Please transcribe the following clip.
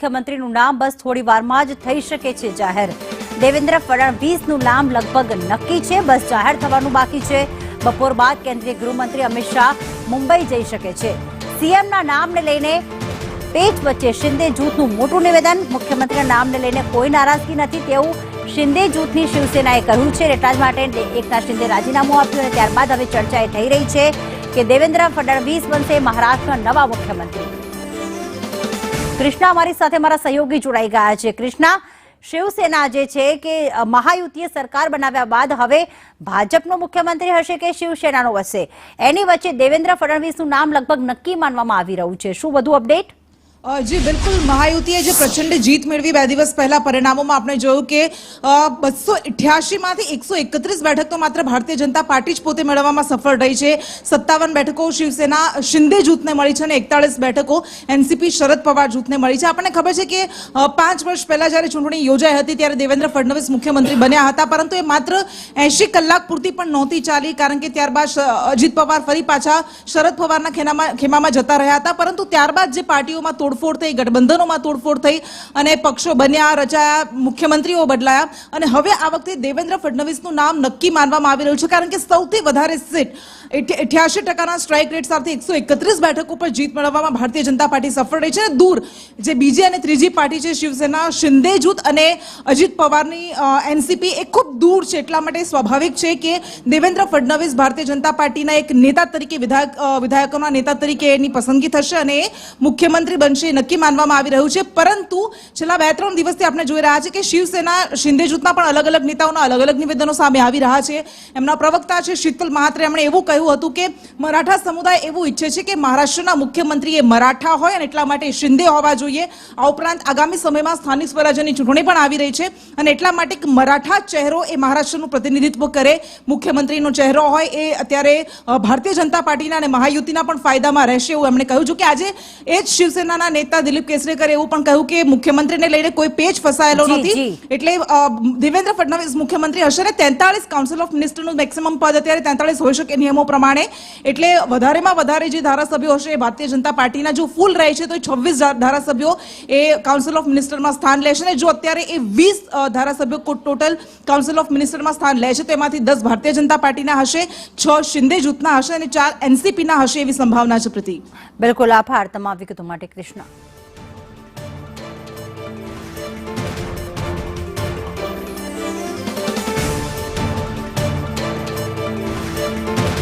મુખ્યમંત્રીનું નામ બસ થોડી વારમાં જ થઈ શકે છે જાહેર। દેવેન્દ્ર ફડણવીસનું નામ લગભગ નક્કી છે, બસ જાહેર થવાનું બાકી છે। બપોર બાદ કેન્દ્રીય ગૃહમંત્રી અમિત શાહ મુંબઈ જઈ શકે છે। સીએમના નામને લઈને પેચ વચ્ચે શિંદે જૂથનું મોટું નિવેદન। મુખ્યમંત્રીના નામને લઈને કોઈ નારાજગી નથી તેવું શિંદે જૂથની શિવસેનાએ કહ્યું છે। એટલા જ માટે એકનાથ શિંદે રાજીનામું આપ્યું અને ત્યારબાદ હવે ચર્ચા એ થઈ રહી છે કે દેવેન્દ્ર ફડણવીસ બનશે મહારાષ્ટ્રના નવા મુખ્યમંત્રી। કૃષ્ણા અમારી સાથે મારા સહયોગી જોડાઈ ગયા છે। કૃષ્ણા, શિવસેના જે છે કે મહાયુતિએ સરકાર બનાવ્યા બાદ હવે ભાજપનો મુખ્યમંત્રી હશે કે શિવસેનાનો હશે, એની વચ્ચે દેવેન્દ્ર ફડણવીસનું નામ લગભગ નક્કી માનવામાં આવી રહ્યું છે। શું વધુ અપડેટ? જી બિલકુલ, મહાયુતિએ જે પ્રચંડ જીત મેળવી 2 દિવસ પહેલા પરિણામોમાં આપણે જોયું કે 288 માંથી 131 બેઠક તો માત્ર ભારતીય જનતા પાર્ટી જ પોતે મેળવવામાં સફળ રહી છે। 57 બેઠકો શિવસેના શિંદે જૂથને મળી છે અને 41 બેઠકો એનસીપી શરદ પવાર જૂથને મળી છે। આપણને ખબર છે કે 5 વર્ષ પહેલા જ્યારે ચૂંટણી યોજાઈ હતી ત્યારે દેવેન્દ્ર ફડણવીસ મુખ્યમંત્રી બન્યા હતા, પરંતુ એ માત્ર 80 કલાક પૂરતી પણ નહોતી ચાલી, કારણ કે ત્યારબાદ અજીત પવાર ફરી પાછા શરદ પવારના ખેમામાં જતા રહ્યા હતા। પરંતુ ત્યારબાદ જે પાર્ટીઓમાં તોડફોડ થઈ, ગઠબંધનોમાં તોડફોડ થઈ અને પક્ષો બન્યા, રચાયા, મુખ્યમંત્રીઓ બદલાયા અને હવે આ વખતે દેવેન્દ્ર ફડણવીસનું નામ નક્કી માનવામાં આવી રહ્યું છે, કારણ કે સૌથી વધારે સીટ 88% સ્ટ્રાઇક રેટ સાથે 131 બેઠકો પર જીત મેળવવામાં ભારતીય જનતા પાર્ટી સફળ રહી છે। દૂર જે બીજી અને ત્રીજી પાર્ટી છે શિવસેના શિંદે જૂથ અને અજીત પવારની એનસીપી એ ખૂબ દૂર છે। એટલા માટે સ્વાભાવિક છે કે દેવેન્દ્ર ફડણવીસ ભારતીય જનતા પાર્ટીના એક નેતા તરીકે વિધાયકોના નેતા તરીકે એની પસંદગી થશે અને એ મુખ્યમંત્રી બનશે નક્કી માનવામાં આવી રહ્યું છે। પરંતુ છેલ્લા 2-3 દિવસથી આપણે જોઈ રહ્યા છે કે શિવસેના શિંદે જૂથના પણ અલગ અલગ નેતાઓના અલગ અલગ નિવેદનો સામે આવી રહ્યા છે। એમના પ્રવક્તા છે શીતલ મહાત્રે, એમણે એવું કહ્યું હતું કે મરાઠા સમુદાય એવું ઈચ્છે છે કે મહારાષ્ટ્રના મુખ્યમંત્રી એ મરાઠા હોય અને એટલા માટે શિંદે હોવા જોઈએ। આ ઉપરાંત આગામી સમયમાં સ્થાનિક સ્વરાજ્યની ચૂંટણી પણ આવી રહી છે અને એટલા માટે મરાઠા ચહેરો એ મહારાષ્ટ્રનું પ્રતિનિધિત્વ કરે, મુખ્યમંત્રીનો ચહેરો હોય એ અત્યારે ભારતીય જનતા પાર્ટીના અને મહાયુતિના પણ ફાયદામાં રહેશે એવું એમણે કહ્યું છે। કે આજે એ જ શિવસેનાના નેતા દિલીપ કેસરેકરે એવું પણ કહ્યું કે મુખ્યમંત્રીને લઈને કોઈ પેચ ફસાયેલો નથી, એટલે દેવેન્દ્ર ફડણવીસ મુખ્યમંત્રી હશે ને 43 કાઉન્સિલ ઓફ મિનિસ્ટરનું મેક્સિમમ પદ અત્યારે 43 હોઈ શકે નિયમો પ્રમાણે, એટલે વધારેમાં વધારે જે ધારાસભ્યો હશે એ ભારતીય જનતા પાર્ટીના જો ફૂલ રહે છે તો 26 ધારાસભ્યો એ કાઉન્સિલ ઓફ મિનિસ્ટરમાં સ્થાન લેશે ને જો અત્યારે એ 20 ધારાસભ્યો ટોટલ કાઉન્સિલ ઓફ મિનિસ્ટરમાં સ્થાન લે છે તો એમાંથી 10 ભારતીય જનતા પાર્ટીના હશે, 6 શિંદે જૂથના હશે અને 4 એનસીપીના હશે એવી સંભાવના છે। પ્રતિ બિલકુલ, આભાર તમામ વિગતો માટે કૃષ્ણા।